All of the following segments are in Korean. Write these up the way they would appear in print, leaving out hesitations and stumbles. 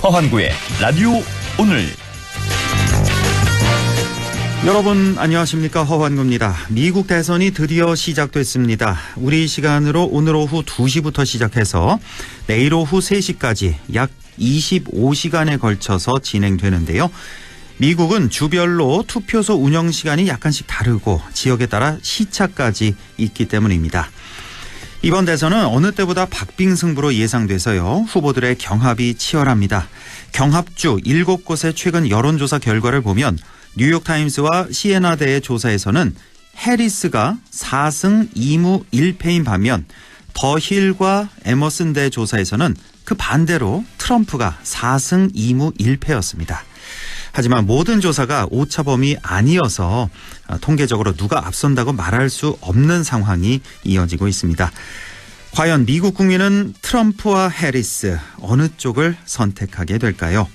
허환구의 라디오 오늘. 여러분 안녕하십니까, 허환구입니다. 미국 대선이 드디어 시작됐습니다. 우리 시간으로 오늘 오후 2시부터 시작해서 내일 오후 3시까지 약 25시간에 걸쳐서 진행되는데요. 미국은 주별로 투표소 운영 시간이 약간씩 다르고 지역에 따라 시차까지 있기 때문입니다. 이번 대선은 어느 때보다 박빙승부로 예상돼서요. 후보들의 경합이 치열합니다. 경합주 7곳의 최근 여론조사 결과를 보면 뉴욕타임스와 시에나대의 조사에서는 해리스가 4승 2무 1패인 반면 더힐과 에머슨대 조사에서는 그 반대로 트럼프가 4승 2무 1패였습니다. 하지만 모든 조사가 오차범위 아니어서 통계적으로 누가 앞선다고 말할 수 없는 상황이 이어지고 있습니다. 과연 미국 국민은 트럼프와 해리스 어느 쪽을 선택하게 될까요?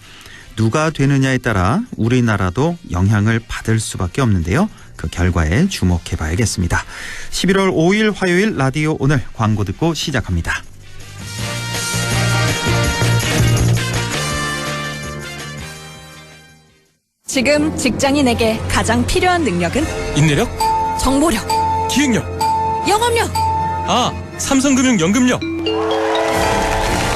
누가 되느냐에 따라 우리나라도 영향을 받을 수밖에 없는데요. 그 결과에 주목해 봐야겠습니다. 11월 5일 화요일 라디오 오늘 광고 듣고 시작합니다. 지금 직장인에게 가장 필요한 능력은 인내력, 정보력, 기획력, 영업력. 삼성금융 연금력.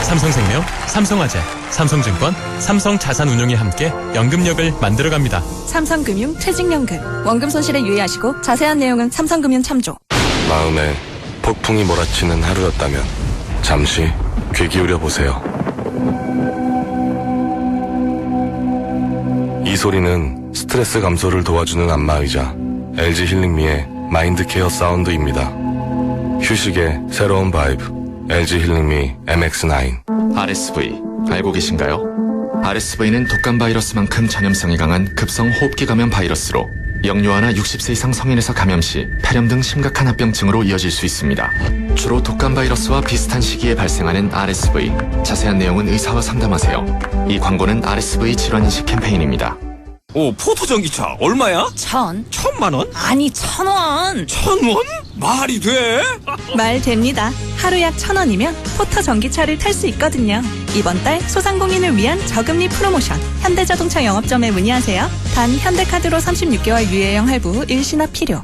삼성생명, 삼성화재, 삼성증권, 삼성자산운용이 함께 연금력을 만들어갑니다. 삼성금융 퇴직연금. 원금 손실에 유의하시고 자세한 내용은 삼성금융 참조. 마음에 폭풍이 몰아치는 하루였다면 잠시 귀 기울여 보세요. 이 소리는 스트레스 감소를 도와주는 안마의자 LG 힐링미의 마인드케어 사운드입니다. 휴식의 새로운 바이브 LG 힐링미 MX9. RSV 알고 계신가요? RSV는 독감 바이러스만큼 전염성이 강한 급성 호흡기 감염 바이러스로 영유아나 60세 이상 성인에서 감염 시 폐렴 등 심각한 합병증으로 이어질 수 있습니다. 주로 독감 바이러스와 비슷한 시기에 발생하는 RSV. 자세한 내용은 의사와 상담하세요. 이 광고는 RSV 질환인식 캠페인입니다. 오, 포토전기차 얼마야? 1,000만 원? 아니 1,000원. 1,000원? 말이 돼? 말 됩니다. 하루 약 1,000원이면 포터 전기차를 탈 수 있거든요. 이번 달 소상공인을 위한 저금리 프로모션 현대자동차 영업점에 문의하세요. 단 현대카드로 36개월 유예형 할부 후 일시납 필요.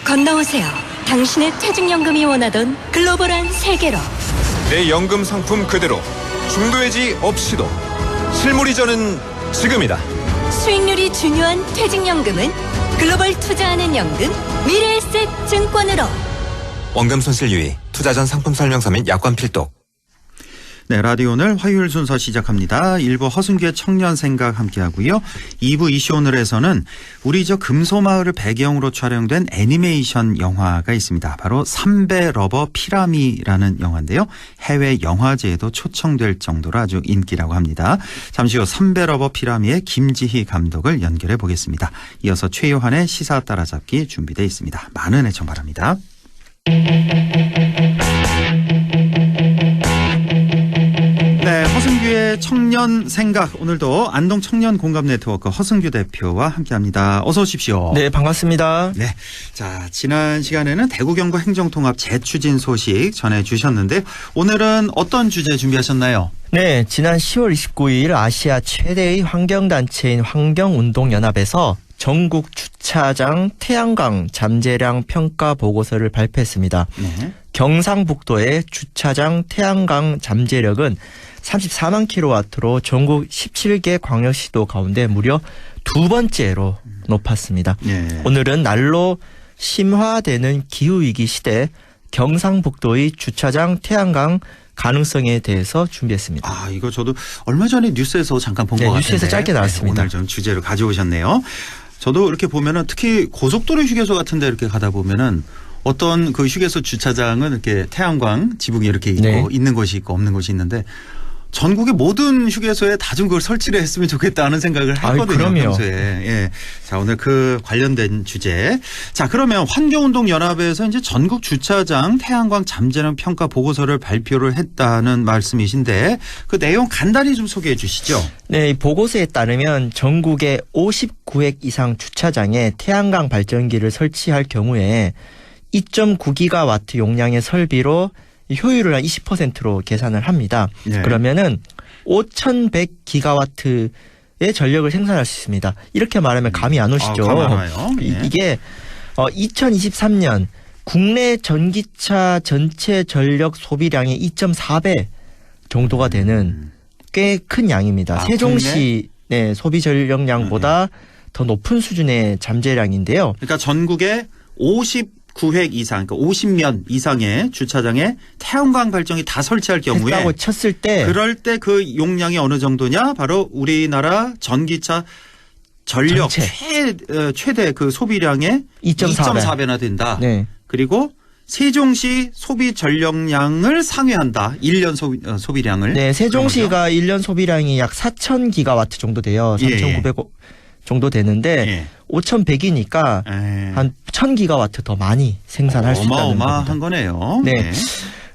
건너오세요. 당신의 퇴직연금이 원하던 글로벌한 세계로. 내 연금 상품 그대로 중도해지 없이도 실물 이전은 지금이다. 수익률이 중요한 퇴직연금은 글로벌 투자하는 연금 미래에셋 증권으로. 원금 손실 유의, 투자 전 상품 설명서 및 약관 필독. 네, 라디오 오늘 화요일 순서 시작합니다. 1부 허승규의 청년 생각 함께하고요. 2부 이슈 오늘에서는 우리 금소마을을 배경으로 촬영된 애니메이션 영화가 있습니다. 바로 삼배 러버 피라미라는 영화인데요. 해외 영화제에도 초청될 정도로 아주 인기라고 합니다. 잠시 후 삼배 러버 피라미의 김지희 감독을 연결해 보겠습니다. 이어서 최요한의 시사 따라잡기 준비되어 있습니다. 많은 애청 바랍니다. 네, 허승규의 청년 생각, 오늘도 안동 청년 공감 네트워크 허승규 대표와 함께합니다. 어서 오십시오. 네, 반갑습니다. 네, 자, 지난 시간에는 대구 경북 행정통합 재추진 소식 전해주셨는데 오늘은 어떤 주제 준비하셨나요? 네, 지난 10월 29일 아시아 최대의 환경단체인 환경운동연합에서 전국 주차장 태양광 잠재량 평가 보고서를 발표했습니다. 네. 경상북도의 주차장 태양광 잠재력은 34만 킬로와트로 전국 17개 광역시도 가운데 무려 두 번째로 높았습니다. 네. 오늘은 날로 심화되는 기후위기 시대 경상북도의 주차장 태양광 가능성에 대해서 준비했습니다. 아, 이거 저도 얼마 전에 뉴스에서 잠깐 본 것 같은데. 뉴스에서 짧게 나왔습니다. 네, 오늘 좀 주제를 가져오셨네요. 저도 이렇게 보면은 특히 고속도로 휴게소 같은 데 이렇게 가다 보면은 어떤 그 휴게소 주차장은 이렇게 태양광 지붕이 이렇게 있고 네. 있는 곳이 있고 없는 곳이 있는데 전국의 모든 휴게소에 다 좀 그걸 설치를 했으면 좋겠다는 생각을 했거든요. 그럼요. 평소에. 예. 자, 오늘 그 관련된 주제. 자, 그러면 환경운동연합에서 이제 전국 주차장 태양광 잠재력 평가 보고서를 발표를 했다는 말씀이신데 그 내용 간단히 좀 소개해 주시죠. 네, 이 보고서에 따르면 전국의 59획 이상 주차장에 태양광 발전기를 설치할 경우에 2.9기가와트 용량의 설비로 효율을 한 20%로 계산을 합니다. 네. 그러면은 5,100기가와트의 전력을 생산할 수 있습니다. 이렇게 말하면 감이 안 오시죠? 감이 안 와요. 예. 이게 2023년 국내 전기차 전체 전력 소비량의 2.4배 정도가 되는 꽤 큰 양입니다. 세종시 네, 소비 전력량보다 더 높은 수준의 잠재량인데요. 그러니까 전국에 59획 이상, 그러니까 50면 이상의 주차장에 태양광 발전기 다 설치할 경우에 했다고 쳤을 때 그럴 때 그 용량이 어느 정도냐? 바로 우리나라 전기차 전력 최대 그 소비량의 2.4배나 된다. 네. 그리고 세종시 소비 전력량을 상회한다. 1년 소비량을. 네, 세종시가 1년 소비량이 약 4,000기가와트 정도 돼요. 3,900 정도 되는데 5,100이니까 한 1,000기가와트 더 많이 생산할 수 있다는 겁니다. 어마어마한 거네요. 네.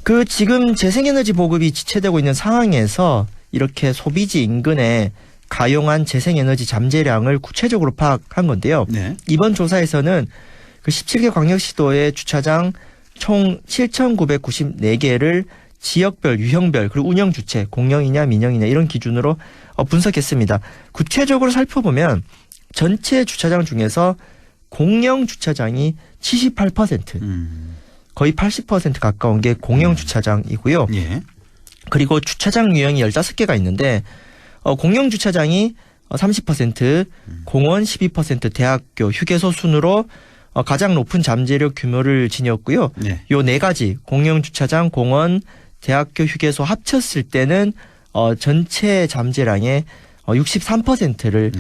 그 지금 재생에너지 보급이 지체되고 있는 상황에서 이렇게 소비지 인근에 가용한 재생에너지 잠재량을 구체적으로 파악한 건데요. 네. 이번 조사에서는 그 17개 광역시도의 주차장 총 7,994개를 지역별, 유형별, 그리고 운영 주체, 공영이냐 민영이냐 이런 기준으로 분석했습니다. 구체적으로 살펴보면 전체 주차장 중에서 공영 주차장이 78%, 거의 80% 가까운 게 공영 주차장이고요. 예. 그리고 주차장 유형이 15개가 있는데 공영 주차장이 30%, 공원 12%, 대학교, 휴게소 순으로 가장 높은 잠재력 규모를 지녔고요. 네. 요 네 가지 공영 주차장, 공원, 대학교, 휴게소 합쳤을 때는 전체 잠재량의 63%를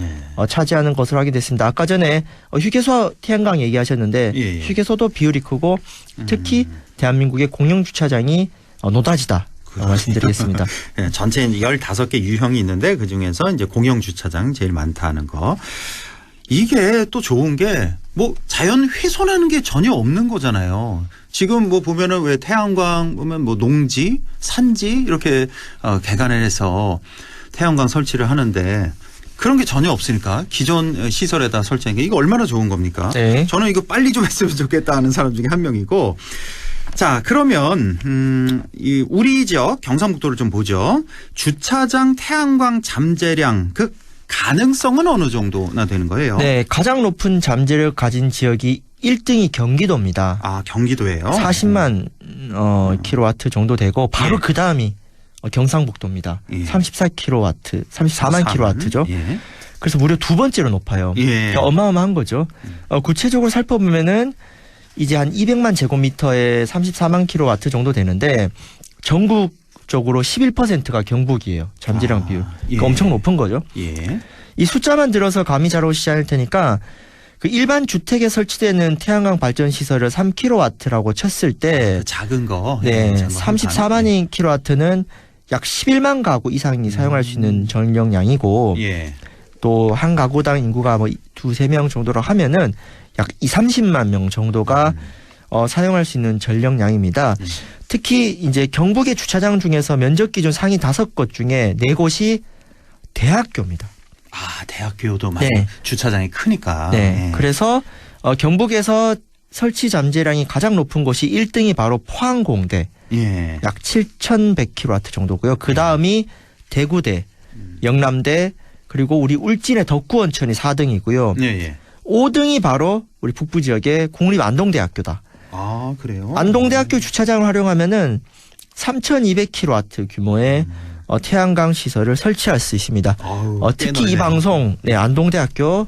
차지하는 것으로 확인됐습니다. 아까 전에 휴게소 태양광 얘기하셨는데 휴게소도 비율이 크고 특히 대한민국의 공영 주차장이 노다지다. 말씀드리겠습니다. 네, 전체 15개 유형이 있는데 그중에서 이제 공영 주차장 제일 많다는 거. 이게 또 좋은 게 뭐 자연 훼손하는 게 전혀 없는 거잖아요. 지금 뭐 보면은 왜 태양광 보면 뭐 농지, 산지 이렇게 개간을 해서 태양광 설치를 하는데 그런 게 전혀 없으니까 기존 시설에다 설치한 게 이거 얼마나 좋은 겁니까? 네. 저는 이거 빨리 좀 했으면 좋겠다 하는 사람 중에 한 명이고. 자, 그러면 이 우리 지역 경상북도를 좀 보죠. 주차장 태양광 잠재량 그 가능성은 어느 정도나 되는 거예요? 네, 가장 높은 잠재력 가진 지역이 1등이 경기도입니다. 아, 경기도예요? 40만 킬로와트 정도 되고 바로 그 다음이 경상북도입니다. 34킬로와트, 34만 킬로와트죠. 예. 그래서 무려 두 번째로 높아요. 예. 그러니까 어마어마한 거죠. 구체적으로 살펴보면은 이제 한 200만 제곱미터에 34만 킬로와트 정도 되는데 전국적으로 11%가 경북이에요. 잠재량 비율. 그러니까 엄청 높은 거죠. 예. 이 숫자만 들어서 감이 잘 오시지 않을 테니까 그 일반 주택에 설치되는 태양광 발전 시설을 3킬로와트라고 쳤을 때 작은 거. 네, 34만 킬로와트는 약 11만 가구 이상이 사용할 수 있는 전력량이고 또 한 가구당 인구가 뭐 2-3명 정도로 하면은 약 20-30만 명 정도가 사용할 수 있는 전력량입니다. 특히 이제 경북의 주차장 중에서 면적 기준 상위 5곳 중에 4곳이 대학교입니다. 아, 대학교도 많이 주차장이 크니까. 네. 그래서 경북에서 설치 잠재량이 가장 높은 곳이 1등이 바로 포항공대. 약 7,100kW 정도고요. 그 다음이 대구대, 영남대, 그리고 우리 울진의 덕구원천이 4등이고요. 5등이 바로 우리 북부 지역의 국립안동대학교다. 아, 그래요? 안동대학교 주차장을 활용하면은 3,200kW 규모의 태양광 시설을 설치할 수 있습니다. 특히 이 방송, 안동대학교,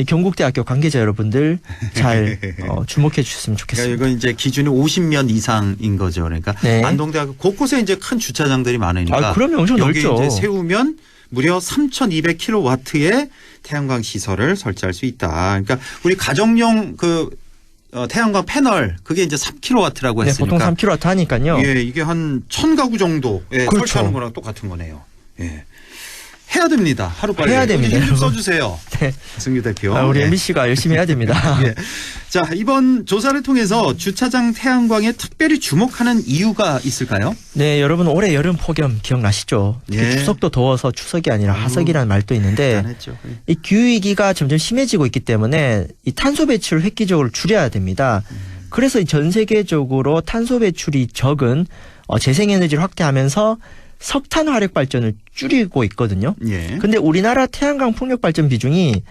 경북대학교 관계자 여러분들 잘 주목해 주셨으면 좋겠습니다. 그러니까 이건 이제 기준이 50면 이상인 거죠. 그러니까 안동대학교 곳곳에 이제 큰 주차장들이 많으니까. 그럼요, 엄청 여기 넓죠. 이제 세우면 무려 3,200kW의 태양광 시설을 설치할 수 있다. 그러니까 우리 가정용 그 태양광 패널 그게 이제 3kW라고 했으니까. 보통 3kW 하니까요. 예, 이게 한 1,000가구 정도에 설치하는 거랑 똑같은 거네요. 예. 해야 됩니다. 하루빨리. 해야 됩니다. 힘 좀 써주세요. 승규 대표. 우리 MBC가 열심히 해야 됩니다. 자, 이번 조사를 통해서 주차장 태양광에 특별히 주목하는 이유가 있을까요? 네, 여러분 올해 여름 폭염 기억나시죠? 추석도 더워서 추석이 아니라 하석이라는 말도 있는데 이 기후위기가 점점 심해지고 있기 때문에 이 탄소 배출을 획기적으로 줄여야 됩니다. 그래서 전 세계적으로 탄소 배출이 적은 재생에너지를 확대하면서 석탄 화력 발전을 줄이고 있거든요. 예. 근데 우리나라 태양광 풍력 발전 비중이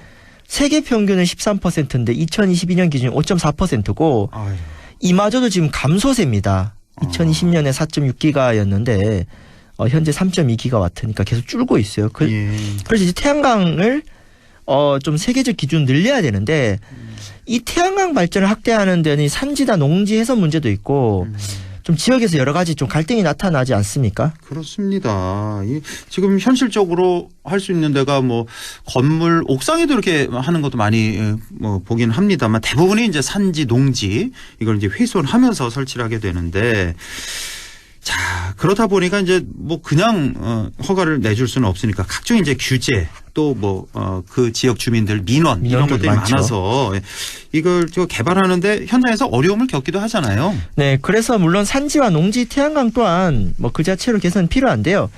세계 평균은 13%인데 2022년 기준 5.4%고 아유. 이마저도 지금 감소세입니다. 2020년에 4.6기가였는데 현재 3.2기가와트니까 계속 줄고 있어요. 그래서 이제 태양광을 좀 세계적 기준 늘려야 되는데 이 태양광 발전을 확대하는 데는 산지나 농지 해선 문제도 있고 좀 지역에서 여러 가지 좀 갈등이 나타나지 않습니까? 그렇습니다. 지금 현실적으로 할 수 있는 데가 뭐 건물 옥상에도 이렇게 하는 것도 많이 뭐 보긴 합니다만 대부분이 이제 산지, 농지 이걸 이제 훼손하면서 설치를 하게 되는데 자, 그렇다 보니까 이제 뭐 그냥 허가를 내줄 수는 없으니까 각종 이제 규제 또 뭐 그 지역 주민들 민원 이런 것들이 많죠. 많아서 이걸 개발하는데 현장에서 어려움을 겪기도 하잖아요. 네, 그래서 물론 산지와 농지 태양광 또한 뭐 그 자체로 개선은 필요한데요.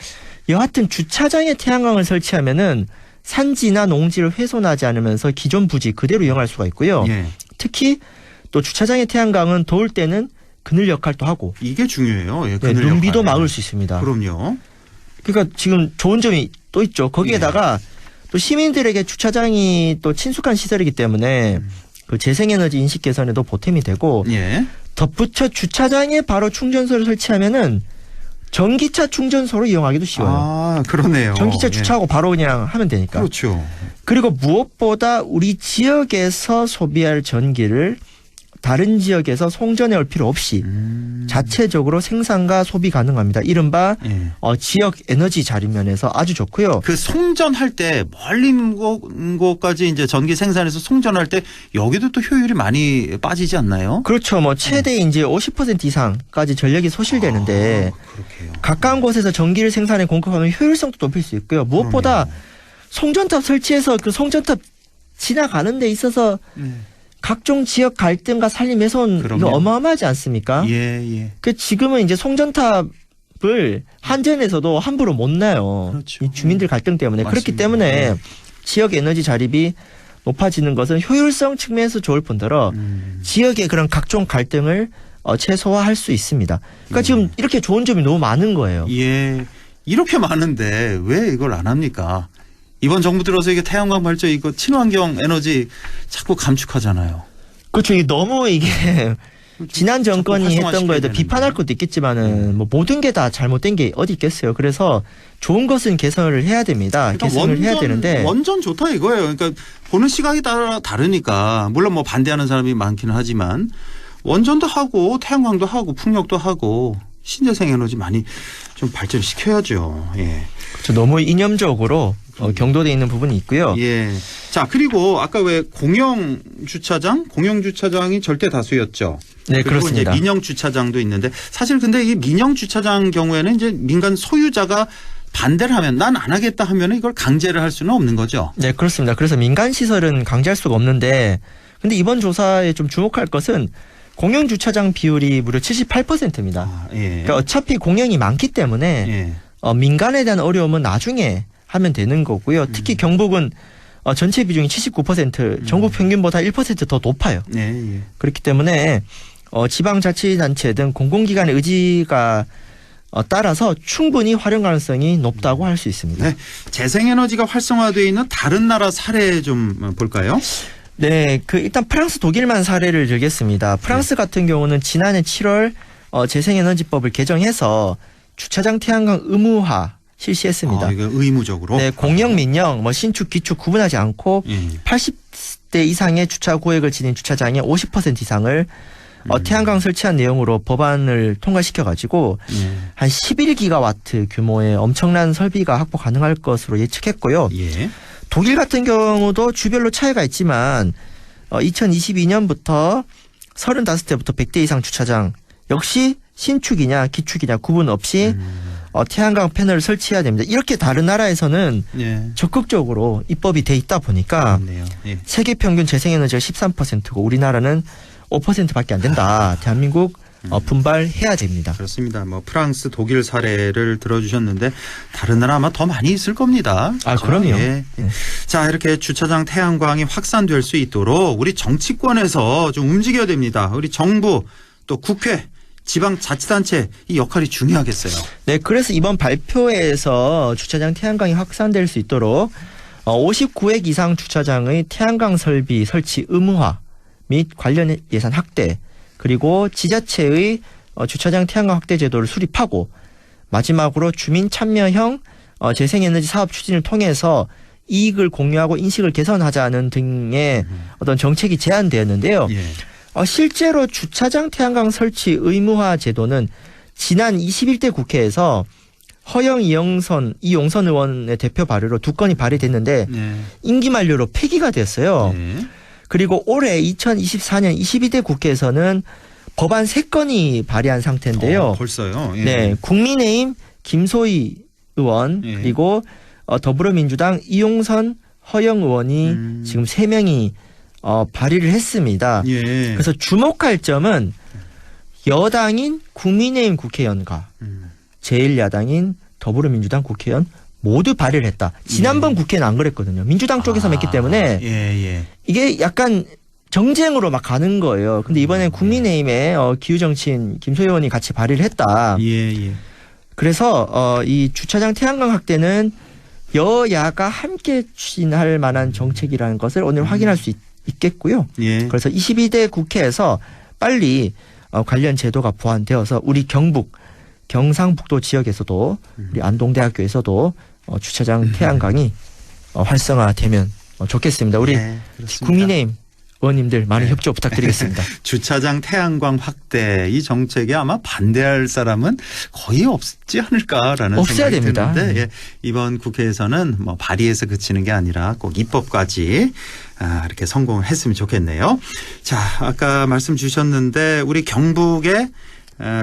여하튼 주차장에 태양광을 설치하면은 산지나 농지를 훼손하지 않으면서 기존 부지 그대로 이용할 수가 있고요. 예. 특히 또 주차장의 태양광은 더울 때는 그늘 역할도 하고 이게 중요해요. 예, 그늘 눈비도 역할. 막을 수 있습니다. 그럼요. 그러니까 지금 좋은 점이 또 있죠. 거기에다가 또 시민들에게 주차장이 또 친숙한 시설이기 때문에 그 재생에너지 인식 개선에도 보탬이 되고 덧붙여 주차장에 바로 충전소를 설치하면은 전기차 충전소로 이용하기도 쉬워요. 아, 그러네요. 전기차 주차하고 바로 그냥 하면 되니까. 그렇죠. 그리고 무엇보다 우리 지역에서 소비할 전기를 다른 지역에서 송전해 올 필요 없이 자체적으로 생산과 소비 가능합니다. 이른바 지역 에너지 자립면에서 아주 좋고요. 그 송전할 때 멀리 있는 곳까지 이제 전기 생산해서 송전할 때 여기도 또 효율이 많이 빠지지 않나요? 그렇죠. 뭐 최대 이제 50% 이상까지 전력이 소실되는데 가까운 곳에서 전기를 생산해 공급하면 효율성도 높일 수 있고요. 무엇보다 송전탑 설치해서 그 송전탑 지나가는 데 있어서 각종 지역 갈등과 산림 훼손 이거 어마어마하지 않습니까? 예. 그 지금은 이제 송전탑을 한전에서도 함부로 못 놔요. 그렇죠. 이 주민들 갈등 때문에. 맞습니다. 그렇기 때문에 지역 에너지 자립이 높아지는 것은 효율성 측면에서 좋을 뿐더러 지역의 그런 각종 갈등을 최소화할 수 있습니다. 그러니까 지금 이렇게 좋은 점이 너무 많은 거예요. 예. 이렇게 많은데 왜 이걸 안 합니까? 이번 정부 들어서 이게 태양광 발전 이거 친환경 에너지 자꾸 감축하잖아요. 그렇죠. 너무 이게 지난 정권이 했던 거에도 비판할 것도 있겠지만은 뭐 모든 게 다 잘못된 게 어디 있겠어요. 그래서 좋은 것은 개선을 해야 됩니다. 그러니까 개선을 해야 되는데 원전 좋다 이거예요. 그러니까 보는 시각이 다르니까 물론 뭐 반대하는 사람이 많기는 하지만 원전도 하고 태양광도 하고 풍력도 하고 신재생 에너지 많이 좀 발전시켜야죠. 예. 그렇죠. 너무 이념적으로 경도돼 있는 부분이 있고요. 예. 자, 그리고 아까 왜 공영 주차장이 절대 다수였죠. 네, 그렇습니다. 이제 민영 주차장도 있는데 사실 근데 이 민영 주차장 경우에는 이제 민간 소유자가 반대를 하면 난 안 하겠다 하면 이걸 강제를 할 수는 없는 거죠. 네, 그렇습니다. 그래서 민간 시설은 강제할 수가 없는데 근데 이번 조사에 좀 주목할 것은 공영 주차장 비율이 무려 78%입니다. 그러니까 어차피 공영이 많기 때문에 민간에 대한 어려움은 나중에 하면 되는 거고요. 특히 경북은 전체 비중이 79%, 전국 평균보다 1% 더 높아요. 그렇기 때문에 지방자치단체 등 공공기관의 의지가 따라서 충분히 활용 가능성이 높다고 할 수 있습니다. 네, 재생에너지가 활성화되어 있는 다른 나라 사례 좀 볼까요? 네, 일단 프랑스, 독일만 사례를 들겠습니다. 프랑스 같은 경우는 지난해 7월 재생에너지법을 개정해서 주차장 태양광 의무화 실시했습니다. 이거 의무적으로? 네, 공영, 민영, 신축, 기축 구분하지 않고 80대 이상의 주차 구역을 지닌 주차장의 50% 이상을 태양광 설치한 내용으로 법안을 통과시켜가지고 한 11기가와트 규모의 엄청난 설비가 확보 가능할 것으로 예측했고요. 독일 같은 경우도 주별로 차이가 있지만 2022년부터 35대부터 100대 이상 주차장 역시 신축이냐 기축이냐 구분 없이 태양광 패널을 설치해야 됩니다. 이렇게 다른 나라에서는 적극적으로 입법이 돼 있다 보니까 세계 평균 재생에너지가 13%고 우리나라는 5%밖에 안 된다. 대한민국 분발해야 됩니다. 그렇습니다. 뭐 프랑스, 독일 사례를 들어주셨는데 다른 나라 아마 더 많이 있을 겁니다. 그렇죠? 그럼요. 자, 이렇게 주차장 태양광이 확산될 수 있도록 우리 정치권에서 좀 움직여야 됩니다. 우리 정부 또 국회 지방자치단체 이 역할이 중요하겠어요. 네, 그래서 이번 발표에서 주차장 태양광이 확산될 수 있도록 59획 이상 주차장의 태양광 설치 의무화 및 관련 예산 확대, 그리고 지자체의 주차장 태양광 확대 제도를 수립하고, 마지막으로 주민 참여형 재생에너지 사업 추진을 통해서 이익을 공유하고 인식을 개선하자는 등의 어떤 정책이 제안되었는데요. 예. 실제로 주차장 태양광 설치 의무화 제도는 지난 21대 국회에서 허영 이용선 의원의 대표 발의로 2건이 발의됐는데 네. 임기 만료로 폐기가 됐어요. 네. 그리고 올해 2024년 22대 국회에서는 법안 3건이 발의한 상태인데요. 벌써요? 예. 네, 국민의힘 김소희 의원, 예. 그리고 더불어민주당 이용선 허영 의원이 지금 3명이 발의를 했습니다. 예. 그래서 주목할 점은 여당인 국민의힘 국회의원과 제1야당인 더불어민주당 국회의원 모두 발의를 했다. 지난번 국회는 안 그랬거든요. 민주당 쪽에서만 했기 때문에 예. 이게 약간 정쟁으로 막 가는 거예요. 근데 이번엔 국민의힘의 기후정치인 김소희 의원이 같이 발의를 했다. 예. 그래서 이 주차장 태양광 확대는 여야가 함께 추진할 만한 정책이라는 것을 오늘 확인할 수 있겠고요. 예. 그래서 22대 국회에서 빨리 관련 제도가 보완되어서 우리 경북, 경상북도 지역에서도 우리 안동대학교에서도 주차장 태양광이 활성화되면 좋겠습니다. 우리 국민의힘 의원님들 많은 협조 부탁드리겠습니다. 주차장 태양광 확대 이 정책에 아마 반대할 사람은 거의 없지 않을까라는 없어야 생각이 됩니다. 드는데 예, 이번 국회에서는 뭐 발의해서 그치는 게 아니라 꼭 입법까지 이렇게 성공을 했으면 좋겠네요. 자, 아까 말씀 주셨는데 우리 경북의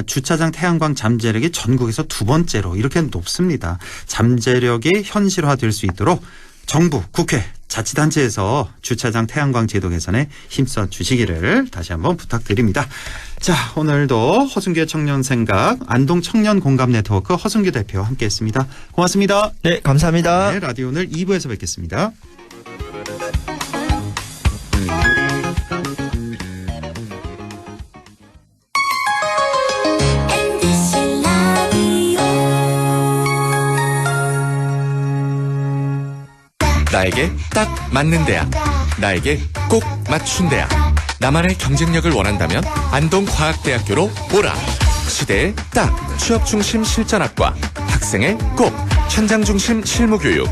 주차장 태양광 잠재력이 전국에서 2번째로 이렇게 높습니다. 잠재력이 현실화될 수 있도록 정부, 국회, 자치단체에서 주차장 태양광 제도 개선에 힘써 주시기를 다시 한번 부탁드립니다. 자, 오늘도 허순규의 청년생각 안동 청년 공감 네트워크 허순규 대표와 함께했습니다. 고맙습니다. 네, 감사합니다. 네, 라디오 오늘 2부에서 뵙겠습니다. 나에게 딱 맞는 대학, 나에게 꼭 맞춘 대학. 나만의 경쟁력을 원한다면 안동과학대학교로 오라. 시대에 딱 취업 중심 실전학과, 학생의 꼭 현장 중심 실무교육,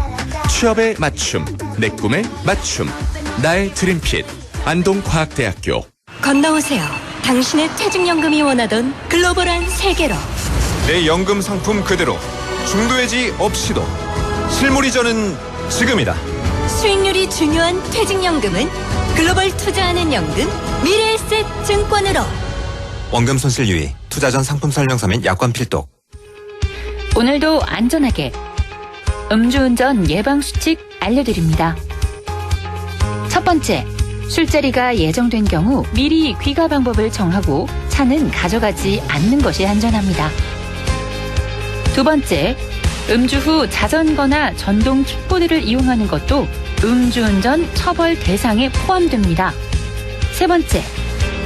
취업에 맞춤, 내 꿈에 맞춤, 나의 드림핏 안동과학대학교. 건너오세요. 당신의 퇴직연금이 원하던 글로벌한 세계로. 내 연금 상품 그대로 중도해지 없이도 실물 이전은 지금이다. 수익률이 중요한 퇴직연금은 글로벌 투자하는 연금 미래에셋 증권으로. 원금 손실 유의, 투자 전 상품 설명서 및 약관 필독. 오늘도 안전하게 음주운전 예방수칙 알려드립니다. 첫 번째, 술자리가 예정된 경우 미리 귀가 방법을 정하고 차는 가져가지 않는 것이 안전합니다. 두 번째, 음주 후 자전거나 전동 킥보드를 이용하는 것도 음주운전 처벌 대상에 포함됩니다. 세 번째,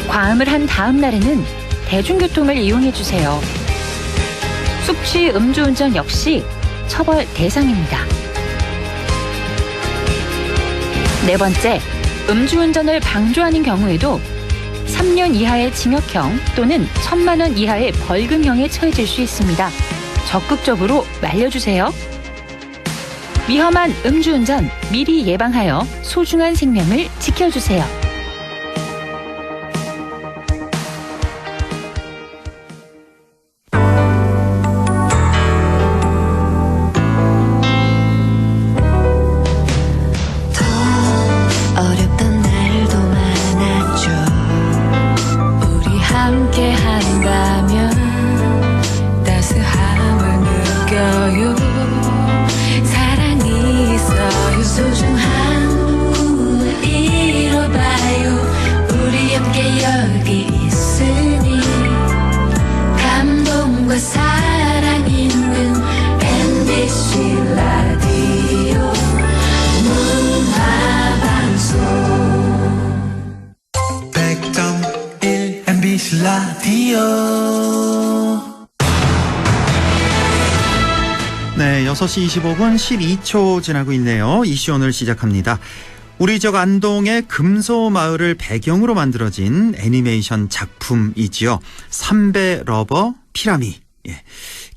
과음을 한 다음 날에는 대중교통을 이용해 주세요. 숙취 음주운전 역시 처벌 대상입니다. 네 번째, 음주운전을 방조하는 경우에도 3년 이하의 징역형 또는 1,000만 원 이하의 벌금형에 처해질 수 있습니다. 적극적으로 말려주세요. 위험한 음주운전 미리 예방하여 소중한 생명을 지켜주세요. 어렵던 날도 많았죠. 우리 함께 한다면 따스함을 느껴요. 사랑이 있어요. 소중한 꿈을 이뤄봐요. 6시 25분 12초 지나고 있네요. 이슈 오늘 시작합니다. 우리 지역 안동의 금소마을을 배경으로 만들어진 애니메이션 작품이지요. 삼배 러버 피라미. 예.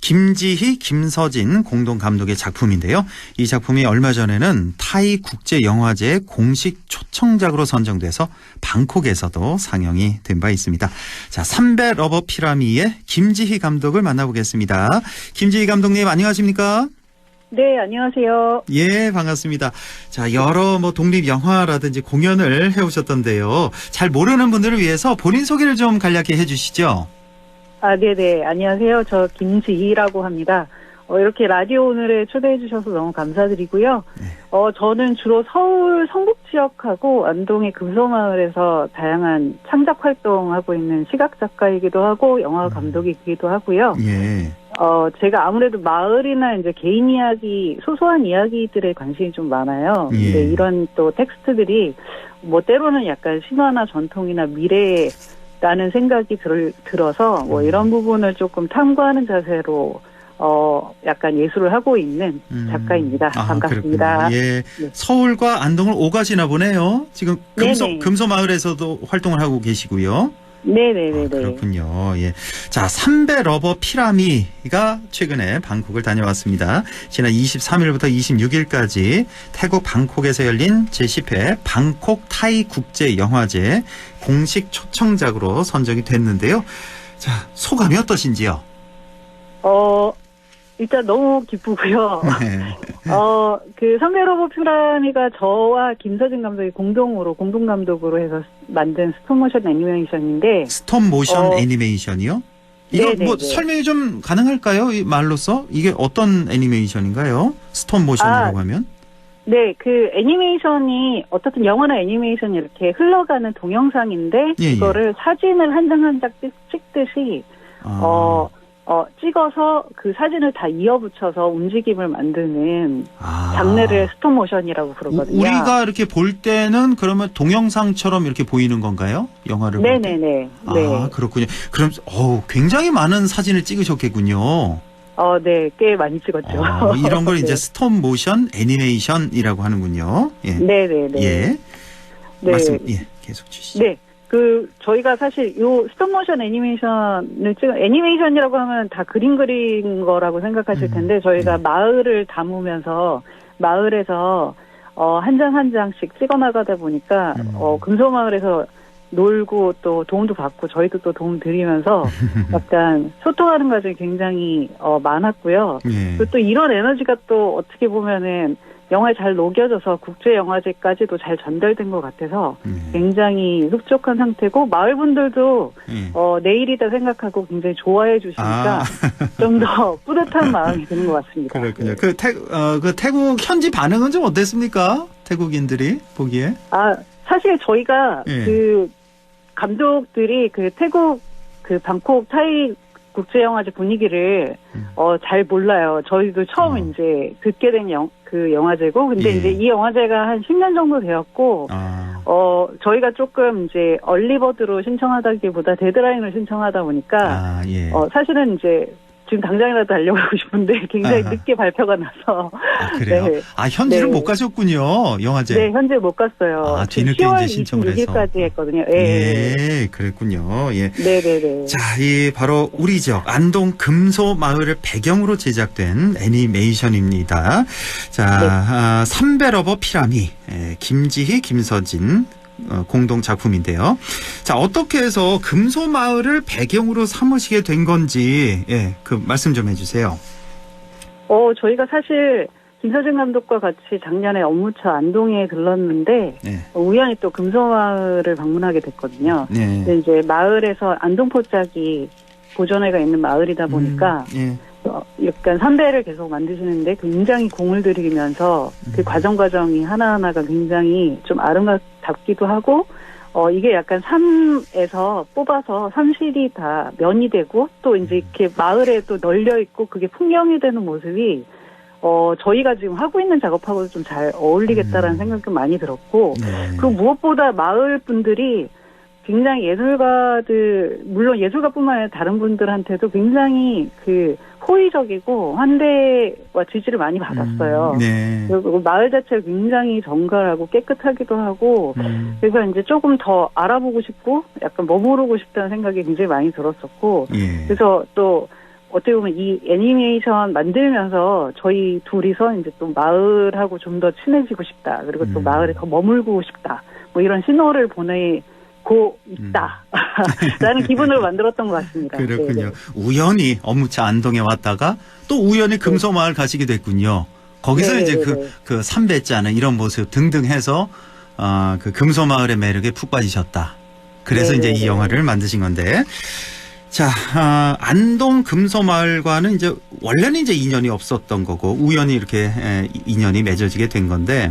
김지희, 김서진 공동 감독의 작품인데요. 이 작품이 얼마 전에는 타이 국제영화제 공식 초청작으로 선정돼서 방콕에서도 상영이 된 바 있습니다. 자, 삼배 러버 피라미의 김지희 감독을 만나보겠습니다. 김지희 감독님 안녕하십니까? 네, 안녕하세요. 예, 반갑습니다. 자, 여러 독립 영화라든지 공연을 해오셨던데요. 잘 모르는 분들을 위해서 본인 소개를 좀 간략히 해주시죠. 네네. 안녕하세요. 저 김지희라고 합니다. 이렇게 라디오 오늘에 초대해 주셔서 너무 감사드리고요. 네. 저는 주로 서울 성북 지역하고 안동의 금소마을에서 다양한 창작 활동하고 있는 시각 작가이기도 하고 영화 감독이기도 하고요. 예. 제가 아무래도 마을이나 이제 개인 이야기, 소소한 이야기들에 관심이 좀 많아요. 예. 근데 이런 또 텍스트들이 때로는 약간 신화나 전통이나 미래라는 생각이 들어서 이런 부분을 조금 탐구하는 자세로 약간 예술을 하고 있는 작가입니다. 반갑습니다. 예. 네. 서울과 안동을 오가시나 보네요. 지금 금소마을에서도 활동을 하고 계시고요. 네네네. 그렇군요. 예. 자, 삼배 러버 피라미가 최근에 방콕을 다녀왔습니다. 지난 23일부터 26일까지 태국 방콕에서 열린 제10회 방콕 타이 국제영화제 공식 초청작으로 선정이 됐는데요. 자, 소감이 어떠신지요? 일단 너무 기쁘고요. 네. 그 삼배 러버 피라미가 저와 김서진 감독이 공동 감독으로 해서 만든 스톱모션 애니메이션인데. 스톱모션 애니메이션이요? 이거 네네네. 설명이 좀 가능할까요? 이 말로써 이게 어떤 애니메이션인가요? 스톱모션이라고 하면? 네, 그 애니메이션이 어떻든 영화나 애니메이션이 이렇게 흘러가는 동영상인데 이거를 사진을 한 장 한 장 찍듯이 찍어서 그 사진을 다 이어붙여서 움직임을 만드는 장르를 스톱모션이라고 부르거든요. 우리가 이렇게 볼 때는 그러면 동영상처럼 이렇게 보이는 건가요? 영화를 볼 때? 네네네. 네. 그렇군요. 그럼 굉장히 많은 사진을 찍으셨겠군요. 네, 꽤 많이 찍었죠. 이런 걸 이제 네. 스톱모션 애니메이션이라고 하는군요. 예. 네네네. 예. 네. 말씀, 계속 주시죠. 네. 저희가 사실 요 스톱모션 애니메이션이라고 하면 다 그림 그린 거라고 생각하실 텐데, 저희가 마을을 담으면서, 마을에서, 한 장 한 장씩 찍어 나가다 보니까, 금소마을에서 놀고 또 도움도 받고, 저희도 또 도움 드리면서, 약간 소통하는 과정이 굉장히, 많았고요. 그리고 또 이런 에너지가 또 어떻게 보면은, 영화에 잘 녹여져서 국제영화제까지도 잘 전달된 것 같아서 굉장히 흡족한 상태고, 마을분들도 내일이다 생각하고 굉장히 좋아해 주시니까 좀 더 뿌듯한 마음이 드는 것 같습니다. 그렇군요. 그 태국 현지 반응은 좀 어땠습니까? 태국인들이 보기에? 사실 저희가 그 감독들이 그 태국 그 방콕 타이 국제영화제 분위기를 잘 몰라요. 저희도 처음 이제 듣게 된 그 영화제고, 근데 이제 이 영화제가 한 10년 정도 되었고, 저희가 조금 이제 얼리버드로 신청하다기보다 데드라인을 신청하다 보니까, 사실은 이제 지금 당장이라도 달려가고 싶은데 굉장히 늦게 발표가 나서. 그래요? 네. 현지를 못 가셨군요, 영화제. 네, 현지에 못 갔어요. 뒤늦게 10월 이제 신청을 해서. 26일까지 했거든요. 그랬군요. 예. 네네네. 자, 바로 우리 지역 안동 금소마을을 배경으로 제작된 애니메이션입니다. 자, 삼배 러버 피라미, 김지희, 김서진 공동 작품인데요. 자, 어떻게 해서 금소마을을 배경으로 삼으시게 된 건지 그 말씀 좀 해주세요. 저희가 사실 김서진 감독과 같이 작년에 업무차 안동에 들렀는데 우연히 또 금소마을을 방문하게 됐거든요. 근데 이제 마을에서 안동포짝이 보존회가 있는 마을이다 보니까 약간 선배를 계속 만드시는데 굉장히 공을 들이면서 그 과정이 하나하나가 굉장히 좀 아름답기도 하고, 이게 약간 삶에서 뽑아서 삶실이 다 면이 되고, 또 이제 이렇게 마을에 또 널려 있고 그게 풍경이 되는 모습이 저희가 지금 하고 있는 작업하고도 좀 잘 어울리겠다라는 생각이 많이 들었고, 그리고 무엇보다 마을 분들이 굉장히 예술가들, 물론 예술가뿐만 아니라 다른 분들한테도 굉장히 그 호의적이고 환대와 지지를 많이 받았어요. 네. 그리고 마을 자체가 굉장히 정갈하고 깨끗하기도 하고, 그래서 이제 조금 더 알아보고 싶고, 약간 머무르고 싶다는 생각이 굉장히 많이 들었었고, 그래서 또 어떻게 보면 이 애니메이션 만들면서 저희 둘이서 이제 또 마을하고 좀 더 친해지고 싶다. 그리고 또 마을에 더 머물고 싶다. 뭐 이런 신호를 보내고 있다. 라는 기분으로 만들었던 것 같습니다. 그렇군요. 네네. 우연히 업무차 안동에 왔다가 또 우연히 금소마을 가시게 됐군요. 거기서 네네네. 이제 그 삼배자는 이런 모습 등등 해서 그 금소마을의 매력에 푹 빠지셨다. 그래서 네네네. 이제 이 영화를 만드신 건데. 자, 안동 금소마을과는 이제 원래는 이제 인연이 없었던 거고 우연히 이렇게 인연이 맺어지게 된 건데,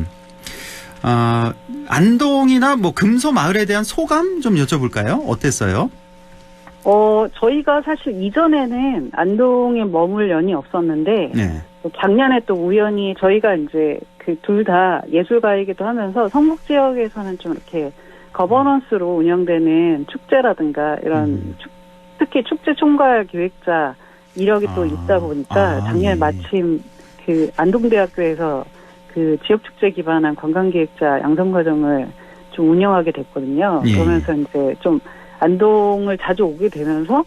안동이나 뭐 금소마을에 대한 소감 좀 여쭤볼까요? 어땠어요? 저희가 사실 이전에는 안동에 머물 연이 없었는데, 네. 작년에 또 우연히 저희가 이제 그 둘 다 예술가이기도 하면서 성북 지역에서는 좀 이렇게 거버넌스로 운영되는 축제라든가 이런 특히 축제 총괄 기획자 이력이 또 있다 보니까 작년에 마침 그 안동대학교에서 그 지역축제 기반한 관광기획자 양성과정을 좀 운영하게 됐거든요. 그러면서 이제 좀 안동을 자주 오게 되면서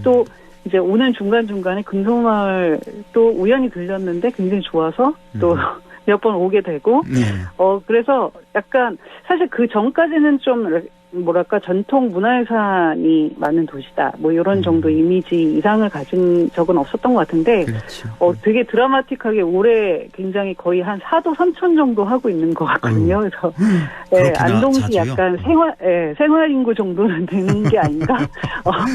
또 이제 오는 중간중간에 금소마을 또 우연히 들렸는데 굉장히 좋아서 또 몇 번 오게 되고, 그래서 약간 사실 그 전까지는 좀 뭐랄까 전통 문화유산이 많은 도시다 뭐 이런 정도 이미지 이상을 가진 적은 없었던 것 같은데 그렇죠. 되게 드라마틱하게 올해 굉장히 거의 한 4도 3천 정도 하고 있는 것 같거든요. 그래서 안동시 약간 생활 인구 정도는 되는 게 아닌가